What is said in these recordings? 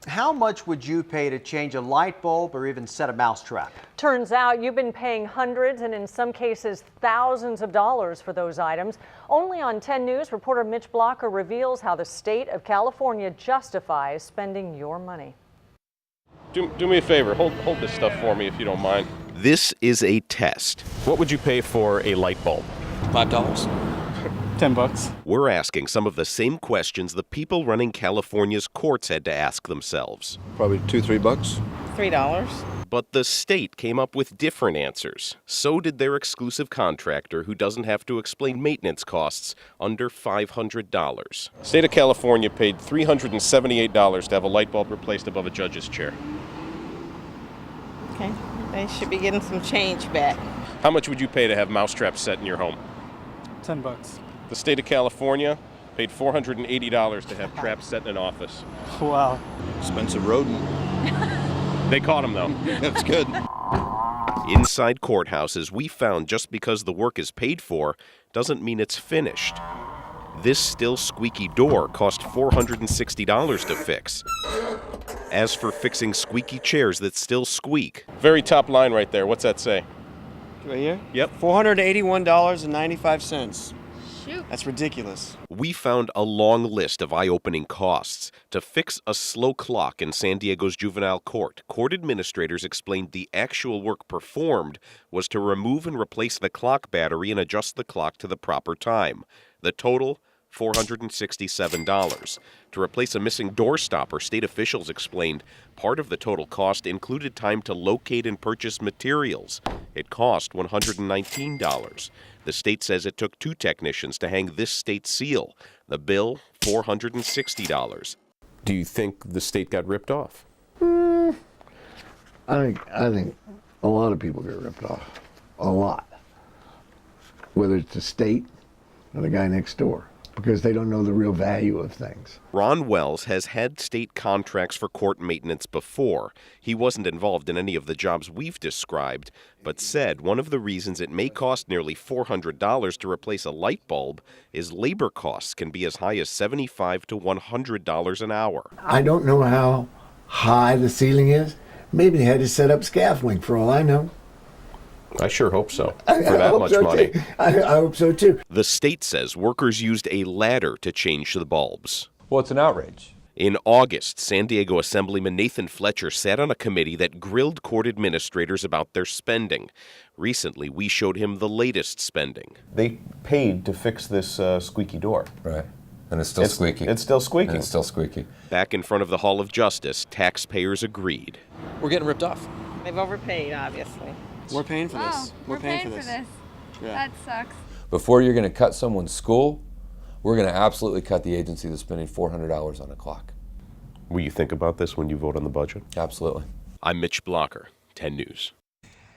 How much would you pay to change a light bulb or even set a mousetrap? Turns out you've been paying hundreds and in some cases thousands of dollars for those items. Only on 10 News, reporter Mitch Blocker reveals how the state of California justifies spending your money. Do me a favor, hold this stuff for me if you don't mind. This is a test. What would you pay for a light bulb? $5. $10. We're asking some of the same questions the people running California's courts had to ask themselves. Probably $2-3. $3. But the state came up with different answers. So did their exclusive contractor, who doesn't have to explain maintenance costs under $500. State of California paid $378 to have a light bulb replaced above a judge's chair. Okay, they should be getting some change back. How much would you pay to have mousetraps set in your home? $10. The state of California paid $480 to have traps set in an office. Wow. Expensive rodent. They caught him though. That's good. Inside courthouses, we found just because the work is paid for doesn't mean it's finished. This still squeaky door cost $460 to fix. As for fixing squeaky chairs that still squeak, Very top line right there. What's that say? Right here? Yep. $481.95. Shoot. That's ridiculous. we found a long list of eye-opening costs. To fix a slow clock in San Diego's juvenile court, court administrators explained the actual work performed was to remove and replace the clock battery and adjust the clock to the proper time. The total, $467. To replace a missing door stopper, state officials explained part of the total cost included time to locate and purchase materials. It cost $119. The state says it took 2 technicians to hang this state seal. The bill, $460. Do you think the state got ripped off? I think a lot of people get ripped off. A lot. Whether it's the state or the guy next door, because they don't know the real value of things. Ron Wells has had state contracts for court maintenance before. He wasn't involved in any of the jobs we've described, but said one of the reasons it may cost nearly $400 to replace a light bulb is labor costs can be as high as $75 to $100 an hour. I don't know how high the ceiling is. Maybe they had to set up scaffolding for all I know. I sure hope so. I For that hope much so money. too. I hope so too. The state says workers used a ladder to change the bulbs. Well, it's an outrage. In August, San Diego Assemblyman Nathan Fletcher sat on a committee that grilled court administrators about their spending. Recently, we showed him the latest spending. They paid to fix this squeaky door. Right. And it's still squeaky. It's still squeaking. And it's still squeaky. Back in front of the Hall of Justice, taxpayers agreed. We're getting ripped off. They've overpaid, obviously. We're paying for Wow, this. we're paying for this. Yeah. That sucks. Before you're going to cut someone's school, we're going to absolutely cut the agency that's spending $400 on a clock. Will you think about this when you vote on the budget? Absolutely. I'm Mitch Blocker, 10 News.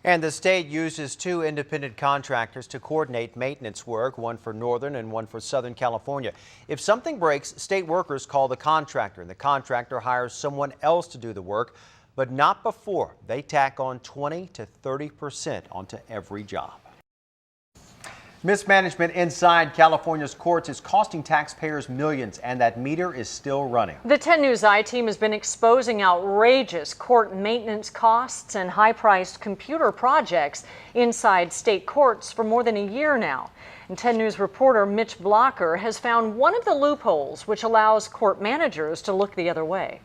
And the state uses 2 independent contractors to coordinate maintenance work, one for Northern and one for Southern California. If something breaks, state workers call the contractor, and the contractor hires someone else to do the work, but not before they tack on 20 to 30% onto every job. Mismanagement inside California's courts is costing taxpayers millions, and that meter is still running. The 10 News I-Team has been exposing outrageous court maintenance costs and high-priced computer projects inside state courts for more than a year now. And 10 News reporter Mitch Blocker has found one of the loopholes which allows court managers to look the other way.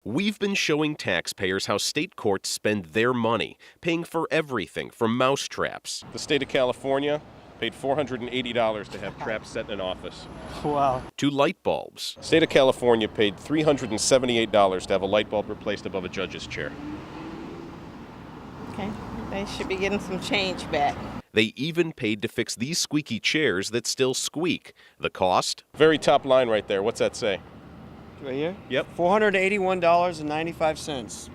We've been showing taxpayers how state courts spend their money, paying for everything from mousetraps The state of California paid $480 to have traps set in an office. Wow. to light bulbs. State of California paid $378 to have a light bulb replaced above a judge's chair. Okay, they should be getting some change back. They even paid to fix these squeaky chairs that still squeak. The cost? Very top line right there. What's that say? Right here? Yep. $481.95.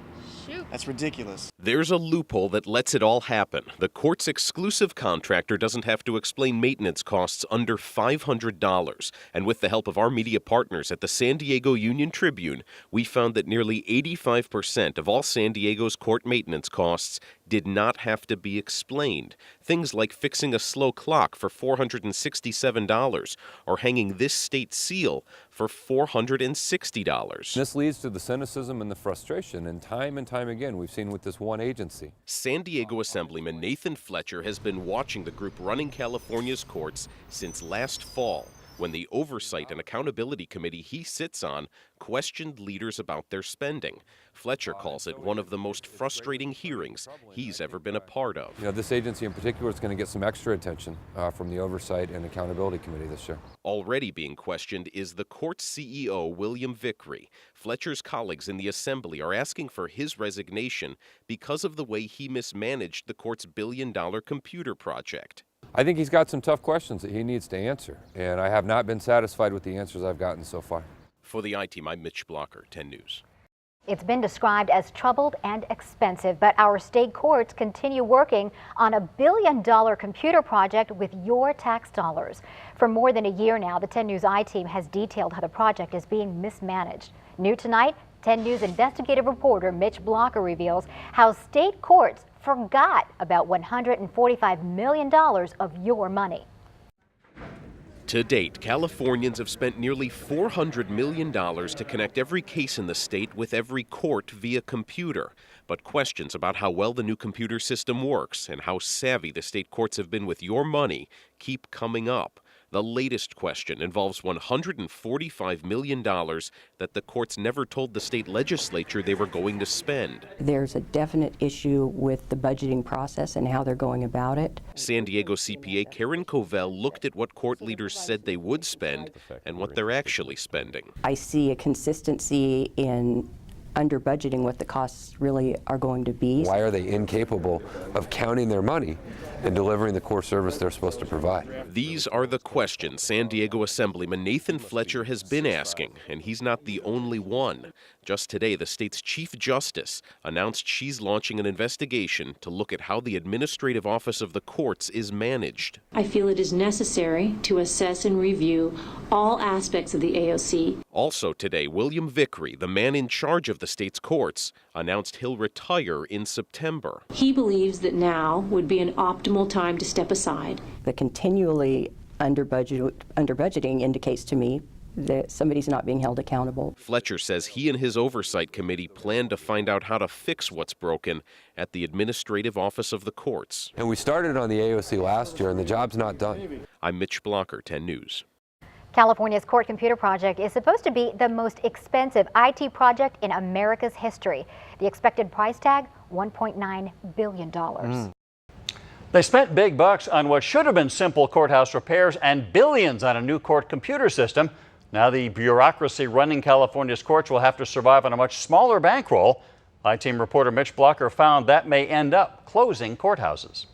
Shoot. That's ridiculous. There's a loophole that lets it all happen. The court's exclusive contractor doesn't have to explain maintenance costs under $500. And with the help of our media partners at the San Diego Union Tribune, we found that nearly 85% of all San Diego's court maintenance costs did not have to be explained. Things like fixing a slow clock for $467 or hanging this state seal for $460. This leads to the cynicism and the frustration, and time again we've seen with this one agency. San Diego Assemblyman Nathan Fletcher has been watching the group running California's courts since last fall, when the Oversight and Accountability Committee he sits on questioned leaders about their spending. Fletcher calls it one of the most frustrating hearings he's ever been a part of. You know, this agency in particular is going to get some extra attention from the Oversight and Accountability Committee this year. Already being questioned is the court's CEO, William Vickery. Fletcher's colleagues in the Assembly are asking for his resignation because of the way he mismanaged the court's billion-dollar computer project. I think he's got some tough questions that he needs to answer, and I have not been satisfied with the answers I've gotten so far. For the I-Team, I'm Mitch Blocker, 10 News. It's been described as troubled and expensive, but our state courts continue working on a billion-dollar computer project with your tax dollars. For more than a year now, the 10 News I-Team has detailed how the project is being mismanaged. New tonight, 10 News investigative reporter Mitch Blocker reveals how state courts forgot about $145 million of your money. To date, Californians have spent nearly $400 million to connect every case in the state with every court via computer. But questions about how well the new computer system works and how savvy the state courts have been with your money keep coming up. The latest question involves $145 million that the courts never told the state legislature they were going to spend. There's a definite issue with the budgeting process and how they're going about it. San Diego CPA Karen Covell looked at what court leaders said they would spend and what they're actually spending. I see a consistency in under budgeting what the costs really are going to be. Why are they incapable of counting their money and delivering the core service they're supposed to provide? These are the questions San Diego Assemblyman Nathan Fletcher has been asking, and he's not the only one. Just today, the state's Chief Justice announced she's launching an investigation to look at how the Administrative Office of the Courts is managed. I feel it is necessary to assess and review all aspects of the AOC. Also today, William Vickery, the man in charge of the state's courts, announced he'll retire in September. He believes that now would be an optimal time to step aside. The continually under budgeting indicates to me that somebody's not being held accountable. Fletcher says he and his oversight committee plan to find out how to fix what's broken at the Administrative Office of the Courts. And we started on the AOC last year, and the job's not done. I'm Mitch Blocker, 10 News. California's court computer project is supposed to be the most expensive IT project in America's history. The expected price tag, $1.9 billion. They spent big bucks on what should have been simple courthouse repairs and billions on a new court computer system. Now the bureaucracy running California's courts will have to survive on a much smaller bankroll. I-Team reporter Mitch Blocker found that may end up closing courthouses.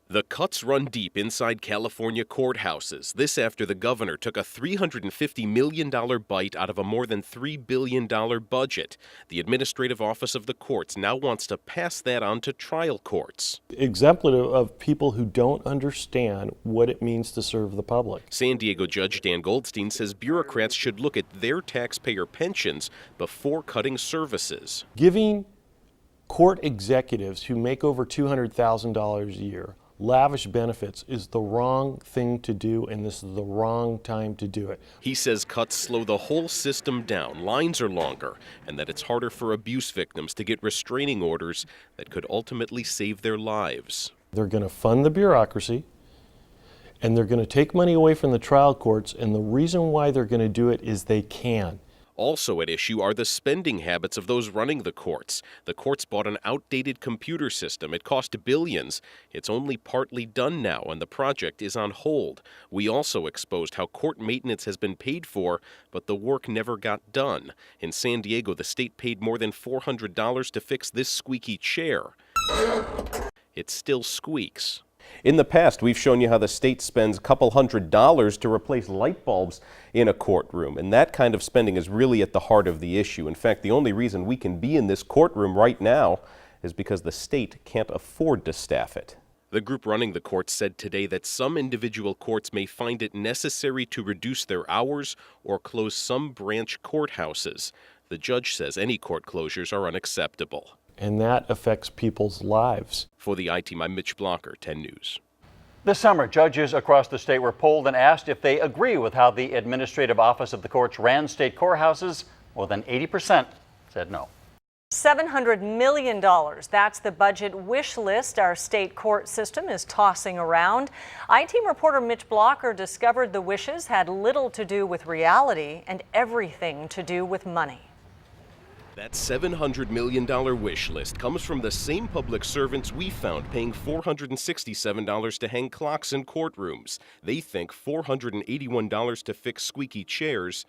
The cuts run deep inside California courthouses. This after the governor took a $350 million bite out of a more than $3 billion budget. The Administrative Office of the Courts now wants to pass that on to trial courts. Exemplative of people who don't understand what it means to serve the public. San Diego Judge Dan Goldstein says bureaucrats should look at their taxpayer pensions before cutting services. Giving court executives who make over $200,000 a year lavish benefits is the wrong thing to do, and this is the wrong time to do it. He says cuts slow the whole system down, lines are longer, and that it's harder for abuse victims to get restraining orders that could ultimately save their lives. They're going to fund the bureaucracy, and they're going to take money away from the trial courts, and the reason why they're going to do it is they can. Also at issue are the spending habits of those running the courts. The courts bought an outdated computer system. It cost billions. It's only partly done now, and the project is on hold. We also exposed how court maintenance has been paid for, but the work never got done. In San Diego, the state paid more than $400 to fix this squeaky chair. It still squeaks. In the past, we've shown you how the state spends a couple $100s to replace light bulbs in a courtroom, and that kind of spending is really at the heart of the issue. In fact, the only reason we can be in this courtroom right now is because the state can't afford to staff it. The group running the courts said today that some individual courts may find it necessary to reduce their hours or close some branch courthouses. The judge says any court closures are unacceptable. And that affects people's lives. For the I-Team, I'm Mitch Blocker, 10 News. This summer, judges across the state were polled and asked if they agree with how the administrative office of the courts ran state courthouses. More than 80% said no. $700 million. That's the budget wish list our state court system is tossing around. I-Team reporter Mitch Blocker discovered the wishes had little to do with reality and everything to do with money. That $700 million wish list comes from the same public servants we found paying $467 to hang clocks in courtrooms. They think $481 to fix squeaky chairs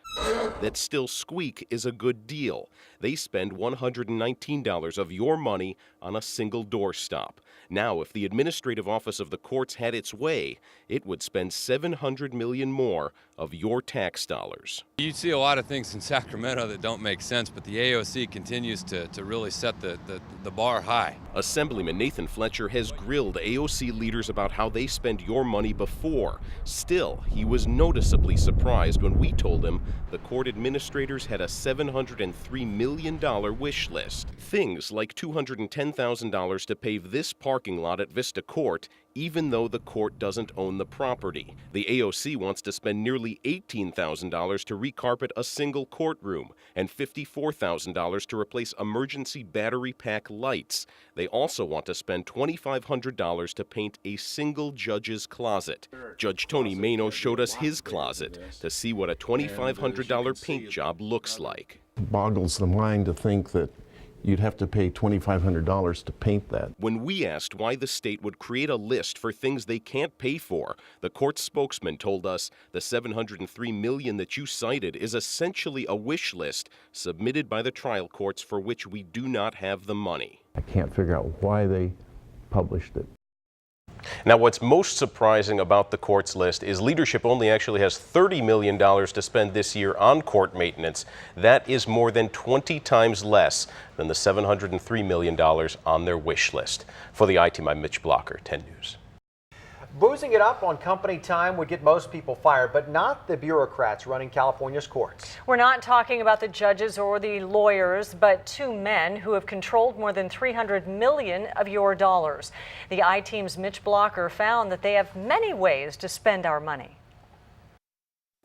that still squeak is a good deal. They spend $119 of your money on a single doorstop. Now, if the administrative office of the courts had its way, it would spend $700 million more of your tax dollars. You see a lot of things in Sacramento that don't make sense, but the AOC continues to really set the bar high. Assemblyman Nathan Fletcher has grilled AOC leaders about how they spend your money before. Still, he was noticeably surprised when we told him the court administrators had a $703 million wish list. Things like $210,000 to pave this parking lot at Vista Court, even though the court doesn't own the property. The AOC wants to spend nearly $18,000 to recarpet a single courtroom and $54,000 to replace emergency battery pack lights. They also want to spend $2,500 to paint a single judge's closet. Judge Tony Mano showed us his closet to see what a $2,500 paint job looks like. It boggles the mind to think that you'd have to pay $2,500 to paint that. When we asked why the state would create a list for things they can't pay for, the court spokesman told us the $703 million that you cited is essentially a wish list submitted by the trial courts for which we do not have the money. I can't figure out why they published it. Now, what's most surprising about the court's list is leadership only actually has $30 million to spend this year on court maintenance. That is more than 20 times less than the $703 million on their wish list. For the I-Team, I'm Mitch Blocker, 10 News. Boozing it up on company time would get most people fired, but not the bureaucrats running California's courts. We're not talking about the judges or the lawyers, but two men who have controlled more than $300 million of your dollars. The I-Team's Mitch Blocker found that they have many ways to spend our money.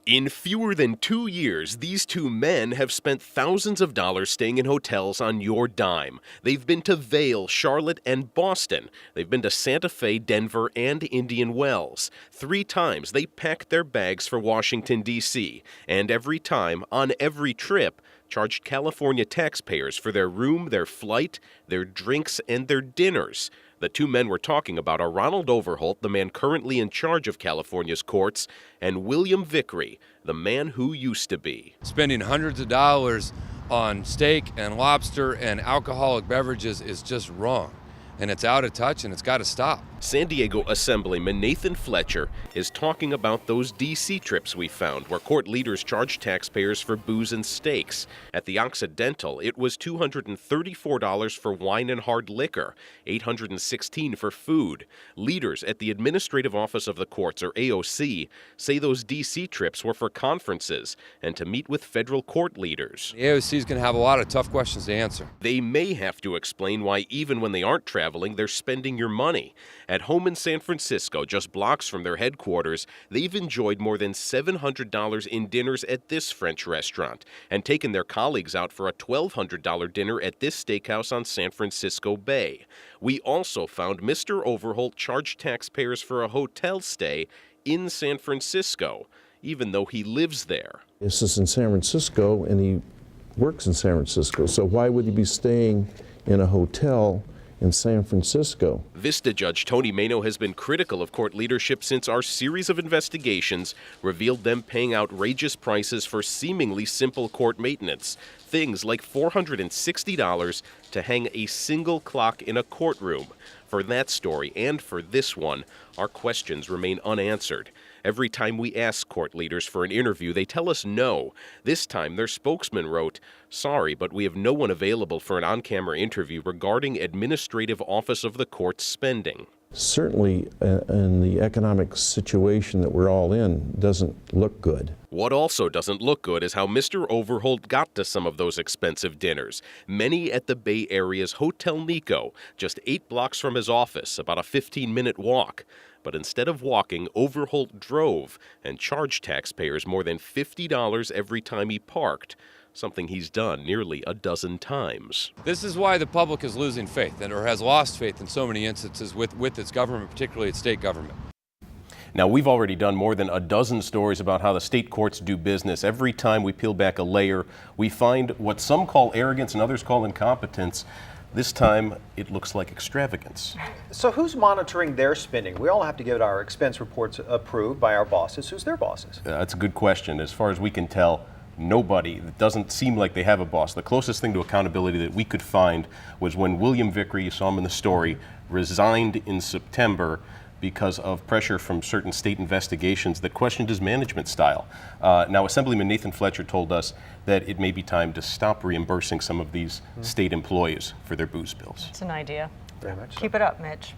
In fewer than 2 years, these two men have spent thousands of dollars staying in hotels on your dime. They've been to Vail, Charlotte, and Boston. They've been to Santa Fe, Denver, and Indian Wells. 3 times they packed their bags for Washington, D.C., and every time, on every trip, charged California taxpayers for their room, their flight, their drinks, and their dinners. The two men we're talking about are Ronald Overholt, the man currently in charge of California's courts, and William Vickery, the man who used to be. Spending hundreds of dollars on steak and lobster and alcoholic beverages is just wrong. And it's out of touch and it's got to stop. San Diego Assemblyman Nathan Fletcher is talking about those D.C. trips we found where court leaders charge taxpayers for booze and steaks. At the Occidental, it was $234 for wine and hard liquor, $816 for food. Leaders at the Administrative Office of the Courts, or AOC, say those D.C. trips were for conferences and to meet with federal court leaders. The AOC is going to have a lot of tough questions to answer. They may have to explain why even when they aren't traveling, they're spending your money. At home in San Francisco, just blocks from their headquarters, they've enjoyed more than $700 in dinners at this French restaurant and taken their colleagues out for a $1,200 dinner at this steakhouse on San Francisco Bay. We also found Mr. Overholt charged taxpayers for a hotel stay in San Francisco, even though he lives there. This is in San Francisco, and he works in San Francisco, so why would he be staying in a hotel in San Francisco? Vista Judge Tony Mano has been critical of court leadership since our series of investigations revealed them paying outrageous prices for seemingly simple court maintenance. Things like $460 to hang a single clock in a courtroom. For that story and for this one, our questions remain unanswered. Every time we ask court leaders for an interview, they tell us no. This time, their spokesman wrote, "Sorry, but we have no one available for an on-camera interview regarding Administrative Office of the Court's spending." certainly in the economic situation that we're all in, doesn't look good. What also doesn't look good is how Mr. Overholt got to some of those expensive dinners, many at the Bay Area's Hotel Nico, just 8 blocks from his office, about a 15-minute walk. But instead of walking, Overholt drove and charged taxpayers more than $50 every time he parked, something he's done nearly a dozen times. This is why the public is losing faith, or has lost faith in so many instances with its government, particularly its state government. Now, we've already done more than a dozen stories about how the state courts do business. Every time we peel back a layer, we find what some call arrogance and others call incompetence. This time, it looks like extravagance. So who's monitoring their spending? We all have to get our expense reports approved by our bosses. Who's their bosses? That's a good question. As far as we can tell, nobody. It doesn't seem like they have a boss. The closest thing to accountability that we could find was when William Vickery, you saw him in the story, resigned in September because of pressure from certain state investigations that questioned his management style. Now, Assemblyman Nathan Fletcher told us that it may be time to stop reimbursing some of these state employees for their booze bills. It's an idea. Very much so. Keep it up, Mitch.